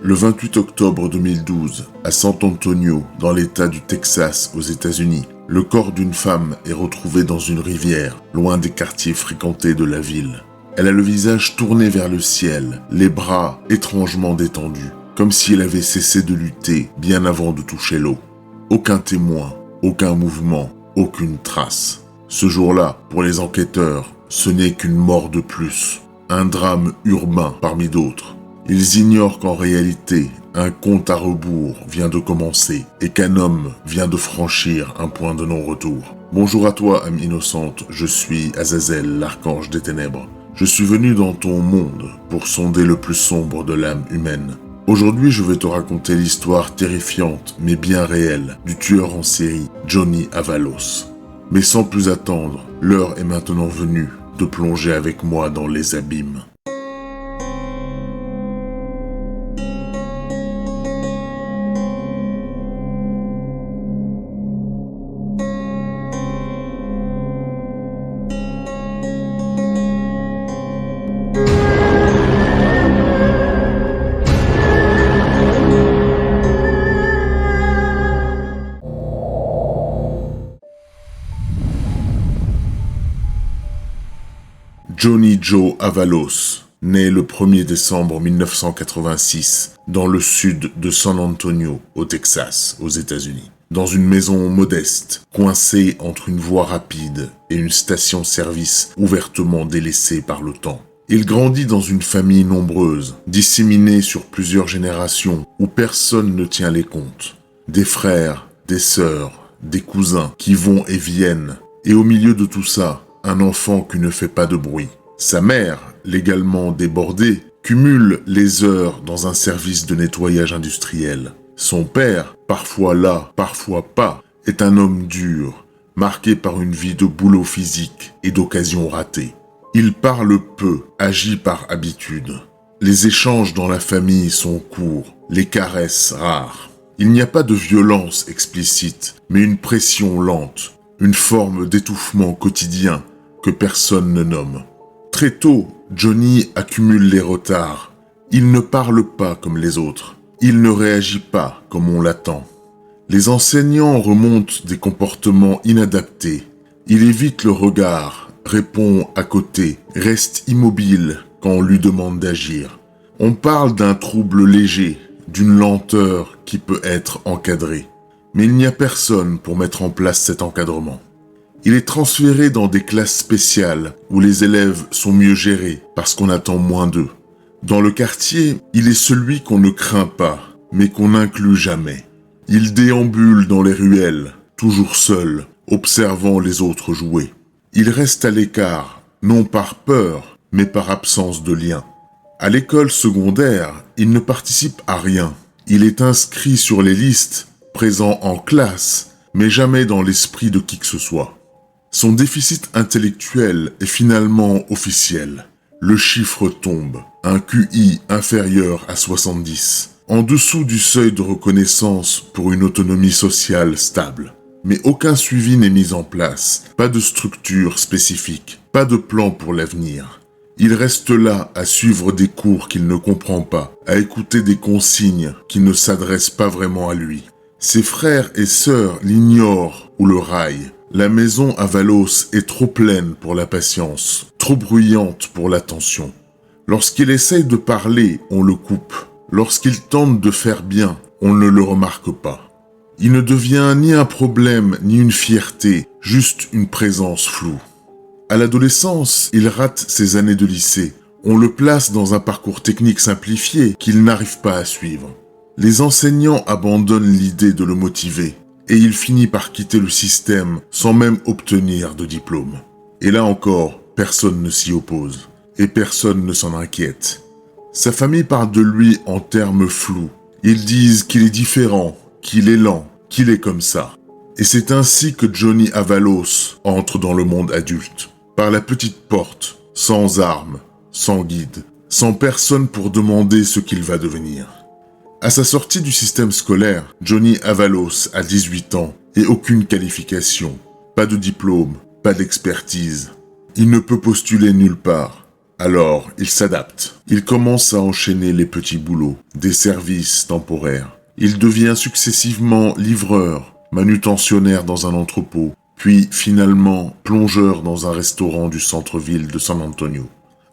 Le 28 octobre 2012, à San Antonio, dans l'État du Texas, aux États-Unis, le corps d'une femme est retrouvé dans une rivière, loin des quartiers fréquentés de la ville. Elle a le visage tourné vers le ciel, les bras étrangement détendus, comme si elle avait cessé de lutter bien avant de toucher l'eau. Aucun témoin, aucun mouvement, aucune trace. Ce jour-là, pour les enquêteurs, ce n'est qu'une mort de plus, un drame urbain parmi d'autres. Ils ignorent qu'en réalité, un compte à rebours vient de commencer et qu'un homme vient de franchir un point de non-retour. Bonjour à toi, âme innocente, je suis Azazel, l'archange des ténèbres. Je suis venu dans ton monde pour sonder le plus sombre de l'âme humaine. Aujourd'hui, je vais te raconter l'histoire terrifiante, mais bien réelle, du tueur en série, Johnny Avalos. Mais sans plus attendre, l'heure est maintenant venue de plonger avec moi dans les abîmes. Johnny Joe Avalos, né le 1er décembre 1986 dans le sud de San Antonio, au Texas, aux États-Unis. Dans une maison modeste, coincée entre une voie rapide et une station-service ouvertement délaissée par le temps. Il grandit dans une famille nombreuse, disséminée sur plusieurs générations où personne ne tient les comptes. Des frères, des sœurs, des cousins qui vont et viennent. Et au milieu de tout ça, un enfant qui ne fait pas de bruit. Sa mère, légalement débordée, cumule les heures dans un service de nettoyage industriel. Son père, parfois là, parfois pas, est un homme dur, marqué par une vie de boulot physique et d'occasions ratées. Il parle peu, agit par habitude. Les échanges dans la famille sont courts, les caresses rares. Il n'y a pas de violence explicite, mais une pression lente, une forme d'étouffement quotidien que personne ne nomme. Très tôt, Johnny accumule les retards. Il ne parle pas comme les autres. Il ne réagit pas comme on l'attend. Les enseignants remontent des comportements inadaptés. Il évite le regard, répond à côté, reste immobile quand on lui demande d'agir. On parle d'un trouble léger, d'une lenteur qui peut être encadrée. Mais il n'y a personne pour mettre en place cet encadrement. Il est transféré dans des classes spéciales où les élèves sont mieux gérés parce qu'on attend moins d'eux. Dans le quartier, il est celui qu'on ne craint pas, mais qu'on n'inclut jamais. Il déambule dans les ruelles, toujours seul, observant les autres jouer. Il reste à l'écart, non par peur, mais par absence de lien. À l'école secondaire, il ne participe à rien. Il est inscrit sur les listes, présent en classe, mais jamais dans l'esprit de qui que ce soit. Son déficit intellectuel est finalement officiel. Le chiffre tombe, un QI inférieur à 70, en dessous du seuil de reconnaissance pour une autonomie sociale stable. Mais aucun suivi n'est mis en place, pas de structure spécifique, pas de plan pour l'avenir. Il reste là à suivre des cours qu'il ne comprend pas, à écouter des consignes qui ne s'adressent pas vraiment à lui. Ses frères et sœurs l'ignorent ou le raillent. La maison Avalos est trop pleine pour la patience, trop bruyante pour l'attention. Lorsqu'il essaye de parler, on le coupe. Lorsqu'il tente de faire bien, on ne le remarque pas. Il ne devient ni un problème ni une fierté, juste une présence floue. À l'adolescence, il rate ses années de lycée. On le place dans un parcours technique simplifié qu'il n'arrive pas à suivre. Les enseignants abandonnent l'idée de le motiver. Et il finit par quitter le système sans même obtenir de diplôme. Et là encore, personne ne s'y oppose. Et personne ne s'en inquiète. Sa famille parle de lui en termes flous. Ils disent qu'il est différent, qu'il est lent, qu'il est comme ça. Et c'est ainsi que Johnny Avalos entre dans le monde adulte. Par la petite porte, sans armes, sans guide, sans personne pour demander ce qu'il va devenir. À sa sortie du système scolaire, Johnny Avalos a 18 ans et aucune qualification, pas de diplôme, pas d'expertise. Il ne peut postuler nulle part. Alors, il s'adapte. Il commence à enchaîner les petits boulots, des services temporaires. Il devient successivement livreur, manutentionnaire dans un entrepôt, puis finalement plongeur dans un restaurant du centre-ville de San Antonio.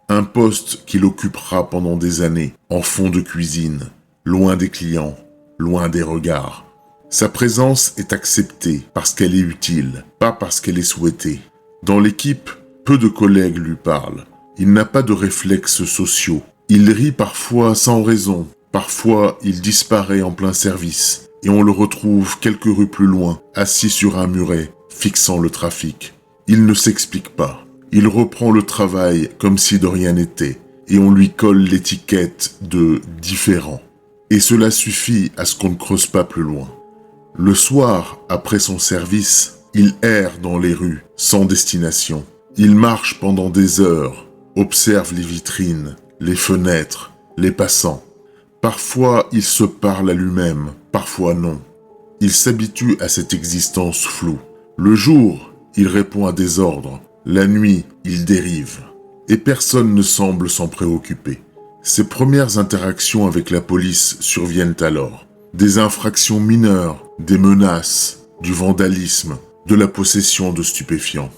Un poste qu'il occupera pendant des années, en fond de cuisine, loin des clients, loin des regards. Sa présence est acceptée parce qu'elle est utile, pas parce qu'elle est souhaitée. Dans l'équipe, peu de collègues lui parlent. Il n'a pas de réflexes sociaux. Il rit parfois sans raison. Parfois, il disparaît en plein service et on le retrouve quelques rues plus loin, assis sur un muret, fixant le trafic. Il ne s'explique pas. Il reprend le travail comme si de rien n'était et on lui colle l'étiquette de « différent ». Et cela suffit à ce qu'on ne creuse pas plus loin. Le soir, après son service, il erre dans les rues, sans destination. Il marche pendant des heures, observe les vitrines, les fenêtres, les passants. Parfois, il se parle à lui-même, parfois non. Il s'habitue à cette existence floue. Le jour, il répond à des ordres. La nuit, il dérive. Et personne ne semble s'en préoccuper. Ses premières interactions avec la police surviennent alors. Des infractions mineures, des menaces, du vandalisme, de la possession de stupéfiants.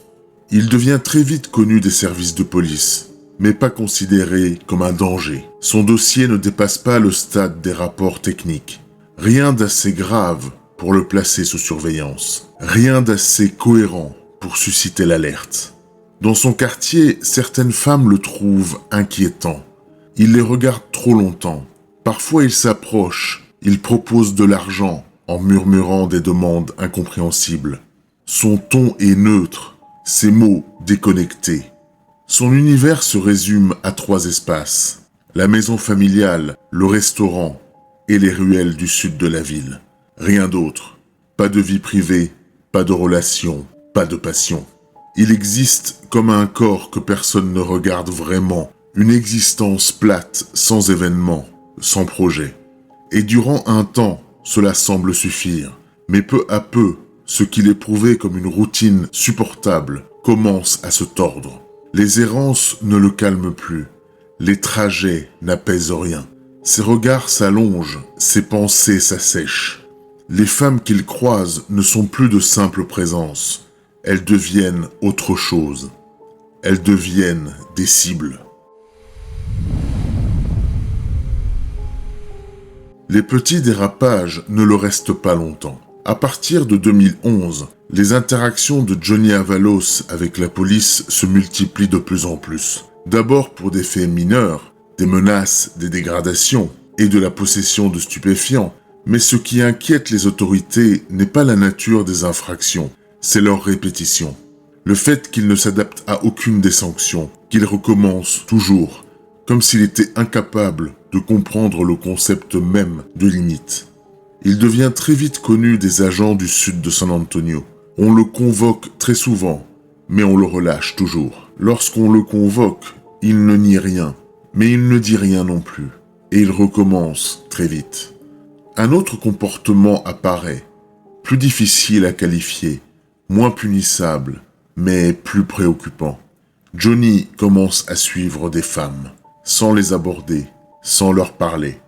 Il devient très vite connu des services de police, mais pas considéré comme un danger. Son dossier ne dépasse pas le stade des rapports techniques. Rien d'assez grave pour le placer sous surveillance. Rien d'assez cohérent pour susciter l'alerte. Dans son quartier, certaines femmes le trouvent inquiétant. Il les regarde trop longtemps. Parfois, il s'approche. Il propose de l'argent en murmurant des demandes incompréhensibles. Son ton est neutre, ses mots déconnectés. Son univers se résume à 3 espaces. La maison familiale, le restaurant et les ruelles du sud de la ville. Rien d'autre. Pas de vie privée, pas de relations, pas de passion. Il existe comme un corps que personne ne regarde vraiment. Une existence plate, sans événements, sans projet. Et durant un temps, cela semble suffire. Mais peu à peu, ce qu'il éprouvait comme une routine supportable commence à se tordre. Les errances ne le calment plus. Les trajets n'apaisent rien. Ses regards s'allongent, ses pensées s'assèchent. Les femmes qu'il croise ne sont plus de simples présences. Elles deviennent autre chose. Elles deviennent des cibles. Les petits dérapages ne le restent pas longtemps. À partir de 2011, les interactions de Johnny Avalos avec la police se multiplient de plus en plus. D'abord pour des faits mineurs, des menaces, des dégradations et de la possession de stupéfiants. Mais ce qui inquiète les autorités n'est pas la nature des infractions, c'est leur répétition. Le fait qu'il ne s'adapte à aucune des sanctions, qu'il recommence toujours, comme s'il était incapable de comprendre le concept même de limite. Il devient très vite connu des agents du sud de San Antonio. On le convoque très souvent, mais on le relâche toujours. Lorsqu'on le convoque, il ne nie rien, mais il ne dit rien non plus, et il recommence très vite. Un autre comportement apparaît, plus difficile à qualifier, moins punissable, mais plus préoccupant. Johnny commence à suivre des femmes, sans les aborder, sans leur parler.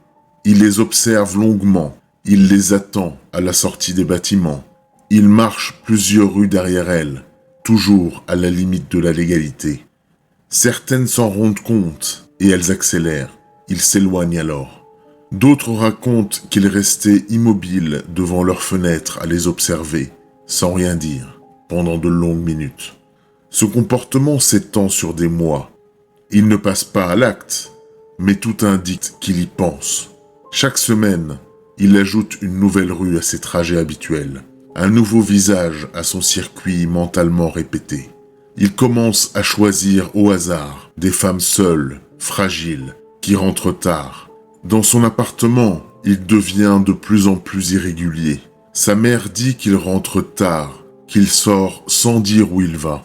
Il les observe longuement, il les attend à la sortie des bâtiments. Il marche plusieurs rues derrière elles, toujours à la limite de la légalité. Certaines s'en rendent compte et elles accélèrent. Il s'éloigne alors. D'autres racontent qu'il restait immobile devant leurs fenêtres à les observer, sans rien dire, pendant de longues minutes. Ce comportement s'étend sur des mois. Il ne passe pas à l'acte, mais tout indique qu'il y pense. Chaque semaine, il ajoute une nouvelle rue à ses trajets habituels, un nouveau visage à son circuit mentalement répété. Il commence à choisir au hasard des femmes seules, fragiles, qui rentrent tard. Dans son appartement, il devient de plus en plus irrégulier. Sa mère dit qu'il rentre tard, qu'il sort sans dire où il va.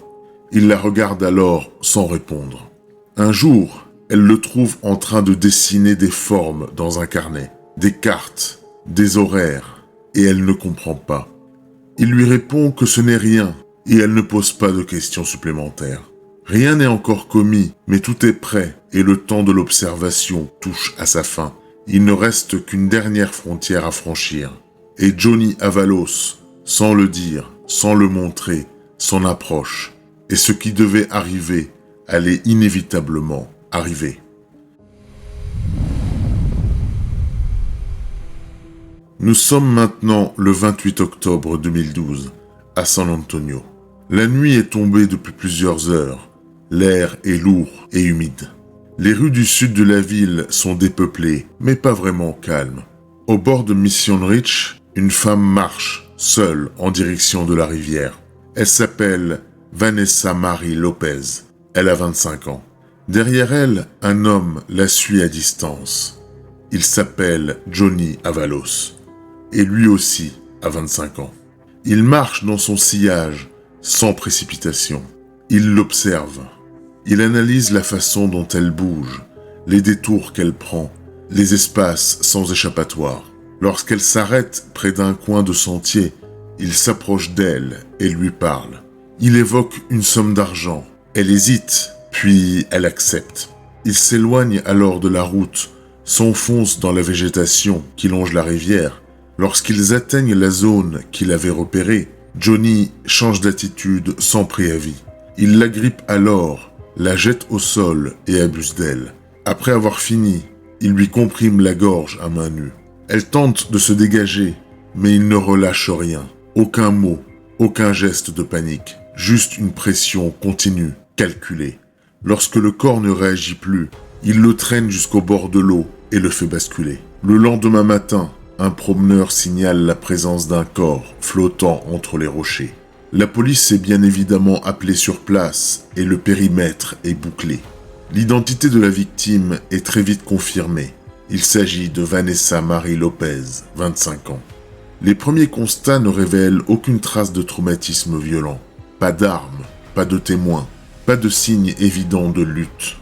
Il la regarde alors sans répondre. Un jour, elle le trouve en train de dessiner des formes dans un carnet, des cartes, des horaires, et elle ne comprend pas. Il lui répond que ce n'est rien, et elle ne pose pas de questions supplémentaires. Rien n'est encore commis, mais tout est prêt et le temps de l'observation touche à sa fin. Il ne reste qu'une dernière frontière à franchir. Et Johnny Avalos, sans le dire, sans le montrer, s'en approche. Et ce qui devait arriver allait inévitablement arriver. Nous sommes maintenant le 28 octobre 2012, à San Antonio. La nuit est tombée depuis plusieurs heures. L'air est lourd et humide. Les rues du sud de la ville sont dépeuplées, mais pas vraiment calmes. Au bord de Mission Ridge, une femme marche, seule, en direction de la rivière. Elle s'appelle Vanessa Marie Lopez. Elle a 25 ans. Derrière elle, un homme la suit à distance. Il s'appelle Johnny Avalos. Et lui aussi a 25 ans. Il marche dans son sillage, sans précipitation. Il l'observe. Il analyse la façon dont elle bouge, les détours qu'elle prend, les espaces sans échappatoire. Lorsqu'elle s'arrête près d'un coin de sentier, il s'approche d'elle et lui parle. Il évoque une somme d'argent. Elle hésite, puis elle accepte. Il s'éloigne alors de la route, s'enfonce dans la végétation qui longe la rivière. Lorsqu'ils atteignent la zone qu'il avait repérée, Johnny change d'attitude sans préavis. Il l'agrippe alors, la jette au sol et abuse d'elle. Après avoir fini, il lui comprime la gorge à main nue. Elle tente de se dégager, mais il ne relâche rien. Aucun mot, aucun geste de panique. Juste une pression continue, calculée. Lorsque le corps ne réagit plus, il le traîne jusqu'au bord de l'eau et le fait basculer. Le lendemain matin, un promeneur signale la présence d'un corps flottant entre les rochers. La police est bien évidemment appelée sur place et le périmètre est bouclé. L'identité de la victime est très vite confirmée. Il s'agit de Vanessa Marie Lopez, 25 ans. Les premiers constats ne révèlent aucune trace de traumatisme violent. Pas d'armes, pas de témoins, pas de signe évident de lutte.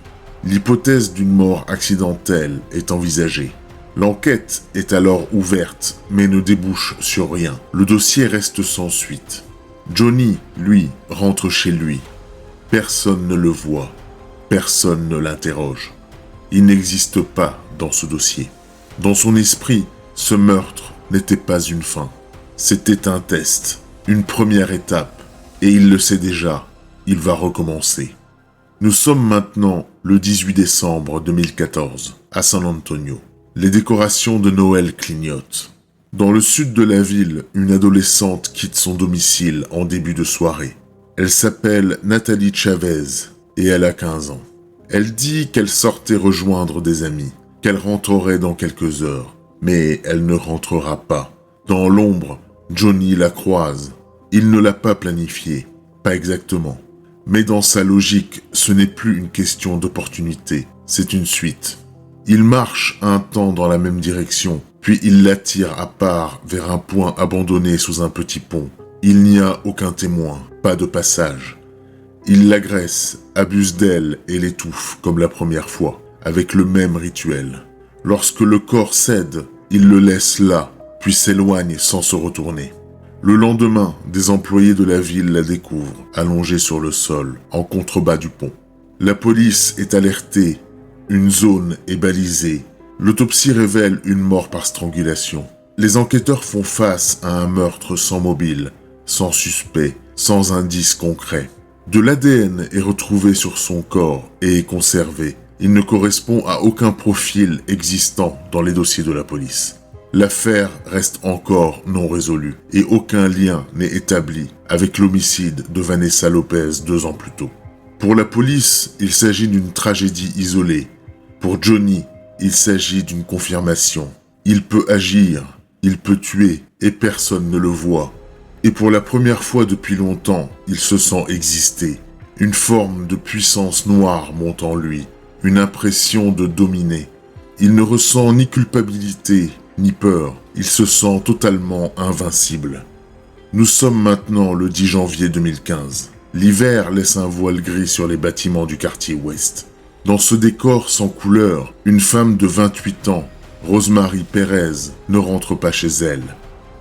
L'hypothèse d'une mort accidentelle est envisagée. L'enquête est alors ouverte, mais ne débouche sur rien. Le dossier reste sans suite. Johnny, lui, rentre chez lui. Personne ne le voit. Personne ne l'interroge. Il n'existe pas dans ce dossier. Dans son esprit, ce meurtre n'était pas une fin. C'était un test, une première étape. Et il le sait déjà, il va recommencer. Nous sommes maintenant le 18 décembre 2014, à San Antonio. Les décorations de Noël clignotent. Dans le sud de la ville, une adolescente quitte son domicile en début de soirée. Elle s'appelle Nathalie Chavez et elle a 15 ans. Elle dit qu'elle sortait rejoindre des amis, qu'elle rentrerait dans quelques heures, mais elle ne rentrera pas. Dans l'ombre, Johnny la croise. Il ne l'a pas planifié, pas exactement. Mais dans sa logique, ce n'est plus une question d'opportunité, c'est une suite. Il marche un temps dans la même direction, puis il l'attire à part vers un point abandonné sous un petit pont. Il n'y a aucun témoin, pas de passage. Il l'agresse, abuse d'elle et l'étouffe comme la première fois, avec le même rituel. Lorsque le corps cède, il le laisse là, puis s'éloigne sans se retourner. Le lendemain, des employés de la ville la découvrent, allongée sur le sol, en contrebas du pont. La police est alertée, une zone est balisée. L'autopsie révèle une mort par strangulation. Les enquêteurs font face à un meurtre sans mobile, sans suspect, sans indice concret. De l'ADN est retrouvé sur son corps et est conservé. Il ne correspond à aucun profil existant dans les dossiers de la police. L'affaire reste encore non résolue et aucun lien n'est établi avec l'homicide de Vanessa Lopez 2 ans plus tôt. Pour la police, il s'agit d'une tragédie isolée. Pour Johnny, il s'agit d'une confirmation. Il peut agir, il peut tuer et personne ne le voit. Et pour la première fois depuis longtemps, il se sent exister. Une forme de puissance noire monte en lui, une impression de dominer. Il ne ressent ni culpabilité, ni peur. Il se sent totalement invincible. Nous sommes maintenant le 10 janvier 2015. L'hiver laisse un voile gris sur les bâtiments du quartier ouest. Dans ce décor sans couleur, une femme de 28 ans, Rosemary Perez, ne rentre pas chez elle.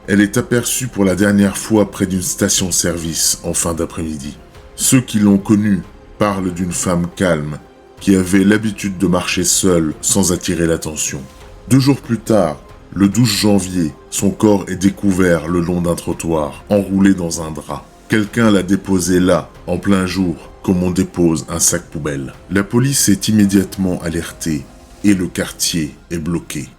Elle est aperçue pour la dernière fois près d'une station-service en fin d'après-midi. Ceux qui l'ont connue parle d'une femme calme qui avait l'habitude de marcher seule sans attirer l'attention. 2 jours plus tard, le 12 janvier, son corps est découvert le long d'un trottoir, enroulé dans un drap. Quelqu'un l'a déposé là, en plein jour, comme on dépose un sac poubelle. La police est immédiatement alertée et le quartier est bloqué.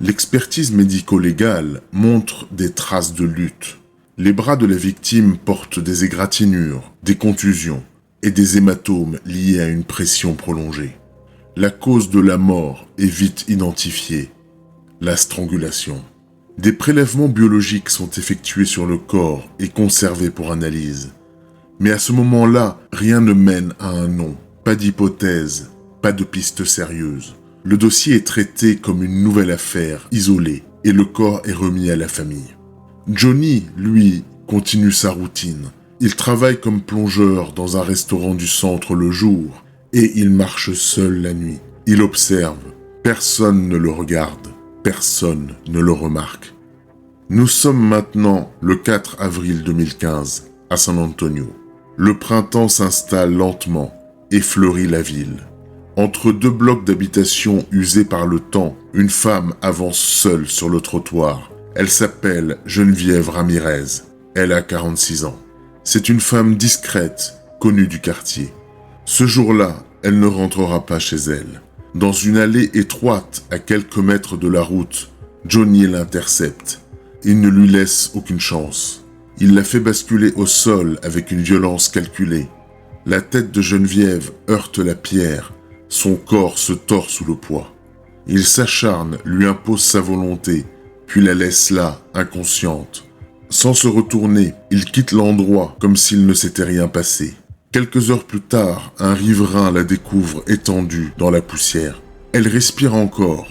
L'expertise médico-légale montre des traces de lutte. Les bras de la victime portent des égratignures, des contusions et des hématomes liés à une pression prolongée. La cause de la mort est vite identifiée, la strangulation. Des prélèvements biologiques sont effectués sur le corps et conservés pour analyse. Mais à ce moment-là, rien ne mène à un nom, pas d'hypothèse, pas de piste sérieuse. Le dossier est traité comme une nouvelle affaire, isolée, et le corps est remis à la famille. Johnny, lui, continue sa routine. Il travaille comme plongeur dans un restaurant du centre le jour, et il marche seul la nuit. Il observe, personne ne le regarde. Personne ne le remarque. Nous sommes maintenant le 4 avril 2015 à San Antonio. Le printemps s'installe lentement et fleurit la ville. Entre 2 blocs d'habitation usés par le temps, une femme avance seule sur le trottoir. Elle s'appelle Geneviève Ramirez. Elle a 46 ans. C'est une femme discrète, connue du quartier. Ce jour-là, elle ne rentrera pas chez elle. Dans une allée étroite à quelques mètres de la route, Johnny l'intercepte. Il ne lui laisse aucune chance. Il la fait basculer au sol avec une violence calculée. La tête de Geneviève heurte la pierre. Son corps se tord sous le poids. Il s'acharne, lui impose sa volonté, puis la laisse là, inconsciente. Sans se retourner, il quitte l'endroit comme s'il ne s'était rien passé. Quelques heures plus tard, un riverain la découvre étendue dans la poussière. Elle respire encore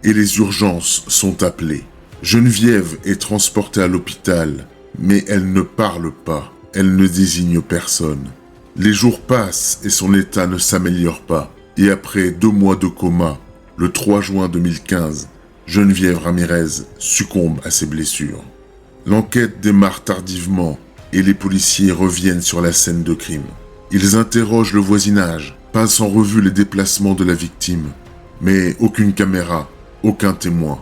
et les urgences sont appelées. Geneviève est transportée à l'hôpital, mais elle ne parle pas, elle ne désigne personne. Les jours passent et son état ne s'améliore pas. Et après 2 mois de coma, le 3 juin 2015, Geneviève Ramirez succombe à ses blessures. L'enquête démarre tardivement et les policiers reviennent sur la scène de crime. Ils interrogent le voisinage, passent en revue les déplacements de la victime, mais aucune caméra, aucun témoin.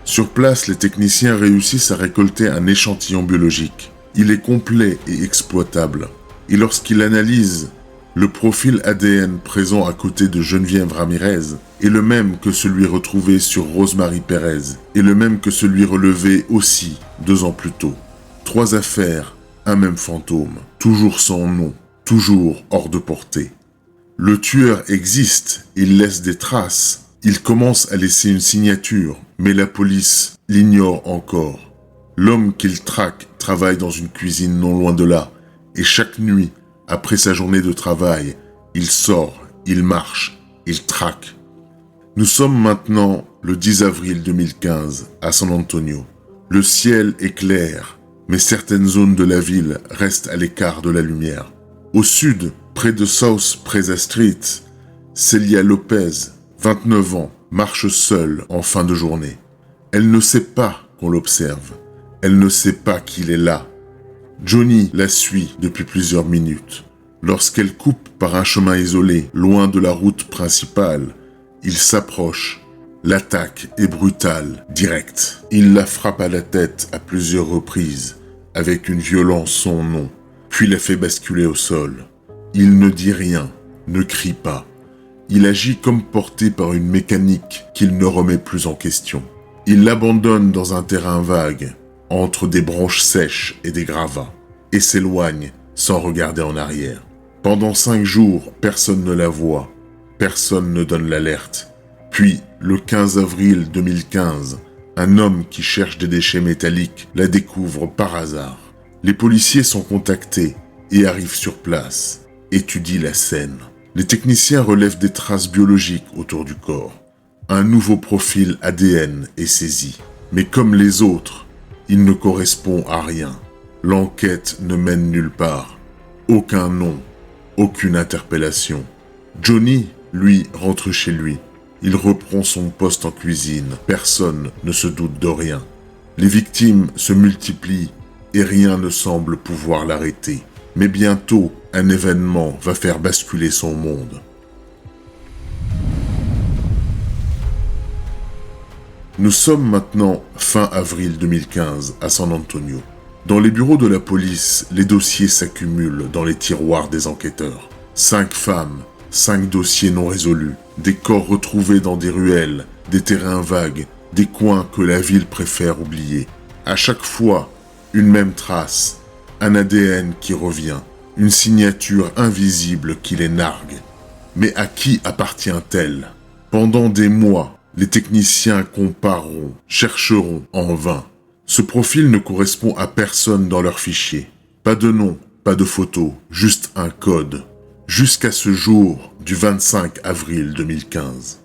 Sur place, les techniciens réussissent à récolter un échantillon biologique. Il est complet et exploitable. Et lorsqu'ils l'analysent, le profil ADN présent à côté de Geneviève Ramirez est le même que celui retrouvé sur Rosemary Perez et le même que celui relevé aussi 2 ans plus tôt. 3 affaires, un même fantôme, toujours sans nom, toujours hors de portée. Le tueur existe, il laisse des traces, il commence à laisser une signature, mais la police l'ignore encore. L'homme qu'il traque travaille dans une cuisine non loin de là, et chaque nuit, après sa journée de travail, il sort, il marche, il traque. Nous sommes maintenant le 10 avril 2015 à San Antonio. Le ciel est clair, mais certaines zones de la ville restent à l'écart de la lumière. Au sud, près de South Presa Street, Celia Lopez, 29 ans, marche seule en fin de journée. Elle ne sait pas qu'on l'observe. Elle ne sait pas qu'il est là. Johnny la suit depuis plusieurs minutes. Lorsqu'elle coupe par un chemin isolé, loin de la route principale, il s'approche. L'attaque est brutale, directe. Il la frappe à la tête à plusieurs reprises, avec une violence sans nom, puis la fait basculer au sol. Il ne dit rien, ne crie pas. Il agit comme porté par une mécanique qu'il ne remet plus en question. Il l'abandonne dans un terrain vague, entre des branches sèches et des gravats, et s'éloigne sans regarder en arrière. Pendant 5 jours, personne ne la voit, personne ne donne l'alerte. Puis, le 15 avril 2015, un homme qui cherche des déchets métalliques la découvre par hasard. Les policiers sont contactés et arrivent sur place, étudient la scène. Les techniciens relèvent des traces biologiques autour du corps. Un nouveau profil ADN est saisi. Mais comme les autres, il ne correspond à rien. L'enquête ne mène nulle part. Aucun nom, aucune interpellation. Johnny, lui, rentre chez lui. Il reprend son poste en cuisine. Personne ne se doute de rien. Les victimes se multiplient et rien ne semble pouvoir l'arrêter. Mais bientôt, un événement va faire basculer son monde. Nous sommes maintenant fin avril 2015 à San Antonio. Dans les bureaux de la police, les dossiers s'accumulent dans les tiroirs des enquêteurs. 5 femmes, 5 dossiers non résolus, des corps retrouvés dans des ruelles, des terrains vagues, des coins que la ville préfère oublier. À chaque fois, une même trace, un ADN qui revient, une signature invisible qui les nargue. Mais à qui appartient-elle? Pendant des mois, les techniciens compareront, chercheront en vain. Ce profil ne correspond à personne dans leur fichier. Pas de nom, pas de photo, juste un code. Jusqu'à ce jour du 25 avril 2015.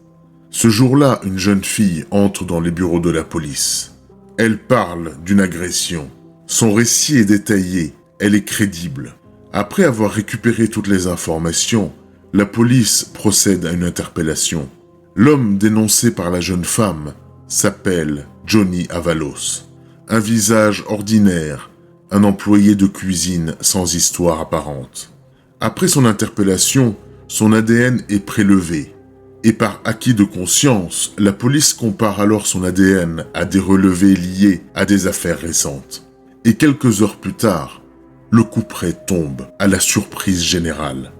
Ce jour-là, une jeune fille entre dans les bureaux de la police. Elle parle d'une agression. Son récit est détaillé, elle est crédible. Après avoir récupéré toutes les informations, la police procède à une interpellation. L'homme dénoncé par la jeune femme s'appelle Johnny Avalos. Un visage ordinaire, un employé de cuisine sans histoire apparente. Après son interpellation, son ADN est prélevé. Et par acquis de conscience, la police compare alors son ADN à des relevés liés à des affaires récentes. Et quelques heures plus tard, le couperet tombe à la surprise générale.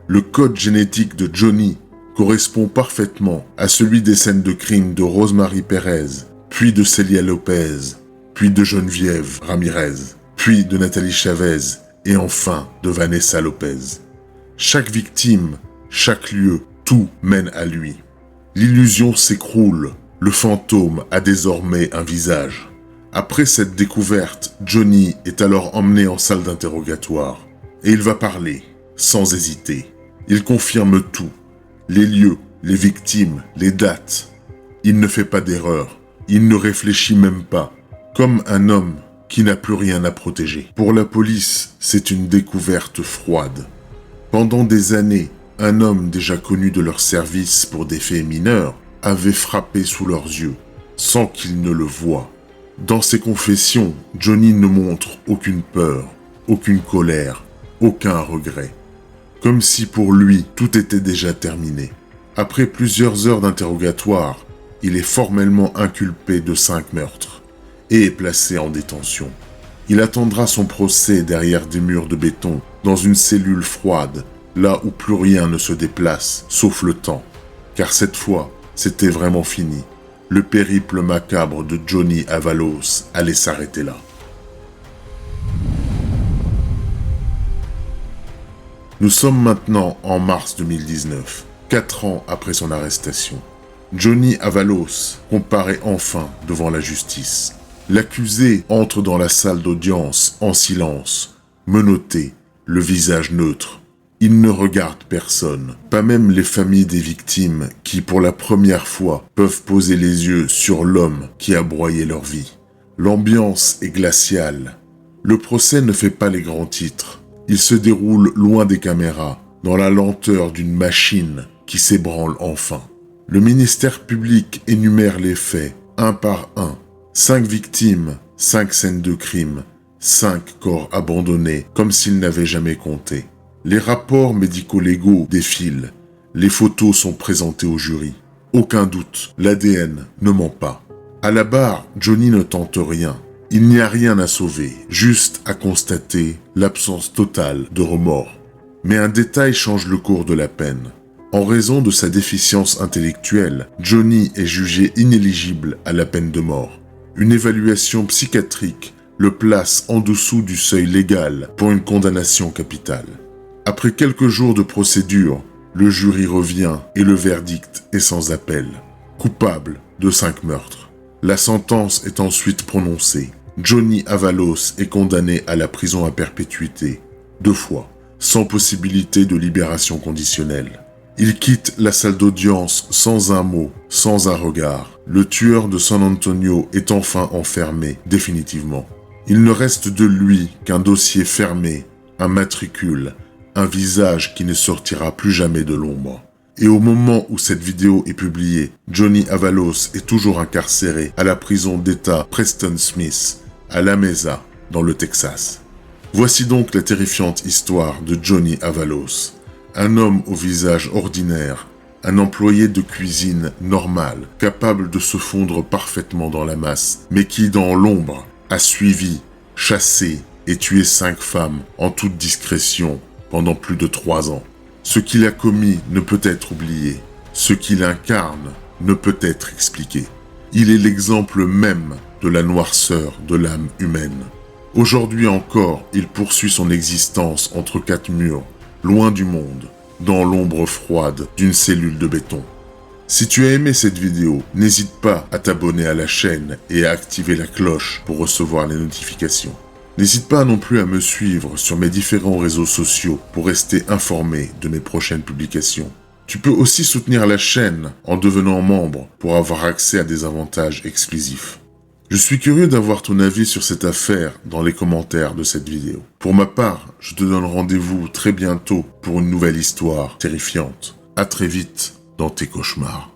Le code génétique de Johnny correspond parfaitement à celui des scènes de crime de Rosemary Perez, puis de Celia Lopez, puis de Geneviève Ramirez, puis de Nathalie Chavez et enfin de Vanessa Lopez. Chaque victime, chaque lieu, tout mène à lui. L'illusion s'écroule, le fantôme a désormais un visage. Après cette découverte, Johnny est alors emmené en salle d'interrogatoire. Et il va parler, sans hésiter. Il confirme tout. Les lieux, les victimes, les dates. Il ne fait pas d'erreur. Il ne réfléchit même pas. Comme un homme qui n'a plus rien à protéger. Pour la police, c'est une découverte froide. Pendant des années, un homme déjà connu de leur service pour des faits mineurs avait frappé sous leurs yeux, sans qu'ils ne le voient. Dans ses confessions, Johnny ne montre aucune peur, aucune colère, aucun regret. Comme si pour lui, tout était déjà terminé. Après plusieurs heures d'interrogatoire, il est formellement inculpé de 5 meurtres et est placé en détention. Il attendra son procès derrière des murs de béton, dans une cellule froide, là où plus rien ne se déplace, sauf le temps. Car cette fois, c'était vraiment fini. Le périple macabre de Johnny Avalos allait s'arrêter là. Nous sommes maintenant en mars 2019, 4 ans après son arrestation. Johnny Avalos comparaît enfin devant la justice. L'accusé entre dans la salle d'audience en silence, menotté, le visage neutre. Il ne regarde personne, pas même les familles des victimes qui, pour la première fois, peuvent poser les yeux sur l'homme qui a broyé leur vie. L'ambiance est glaciale. Le procès ne fait pas les grands titres. Il se déroule loin des caméras, dans la lenteur d'une machine qui s'ébranle enfin. Le ministère public énumère les faits, un par un. 5 victimes, 5 scènes de crime, 5 corps abandonnés, comme s'ils n'avaient jamais compté. Les rapports médico-légaux défilent. Les photos sont présentées au jury. Aucun doute, l'ADN ne ment pas. À la barre, Johnny ne tente rien. Il n'y a rien à sauver, juste à constater l'absence totale de remords. Mais un détail change le cours de la peine. En raison de sa déficience intellectuelle, Johnny est jugé inéligible à la peine de mort. Une évaluation psychiatrique le place en dessous du seuil légal pour une condamnation capitale. Après quelques jours de procédure, le jury revient et le verdict est sans appel. Coupable de 5 meurtres. La sentence est ensuite prononcée. Johnny Avalos est condamné à la prison à perpétuité, 2 fois, sans possibilité de libération conditionnelle. Il quitte la salle d'audience sans un mot, sans un regard. Le tueur de San Antonio est enfin enfermé, définitivement. Il ne reste de lui qu'un dossier fermé, un matricule, un visage qui ne sortira plus jamais de l'ombre. Et au moment où cette vidéo est publiée, Johnny Avalos est toujours incarcéré à la prison d'État Preston Smith, à La Mesa, dans le Texas. Voici donc la terrifiante histoire de Johnny Avalos, un homme au visage ordinaire, un employé de cuisine normal, capable de se fondre parfaitement dans la masse, mais qui, dans l'ombre, a suivi, chassé et tué 5 femmes en toute discrétion pendant plus de 3 ans. Ce qu'il a commis ne peut être oublié, ce qu'il incarne ne peut être expliqué. Il est l'exemple même de la noirceur de l'âme humaine. Aujourd'hui encore, il poursuit son existence entre 4 murs, loin du monde, dans l'ombre froide d'une cellule de béton. Si tu as aimé cette vidéo, n'hésite pas à t'abonner à la chaîne et à activer la cloche pour recevoir les notifications. N'hésite pas non plus à me suivre sur mes différents réseaux sociaux pour rester informé de mes prochaines publications. Tu peux aussi soutenir la chaîne en devenant membre pour avoir accès à des avantages exclusifs. Je suis curieux d'avoir ton avis sur cette affaire dans les commentaires de cette vidéo. Pour ma part, je te donne rendez-vous très bientôt pour une nouvelle histoire terrifiante. À très vite dans tes cauchemars.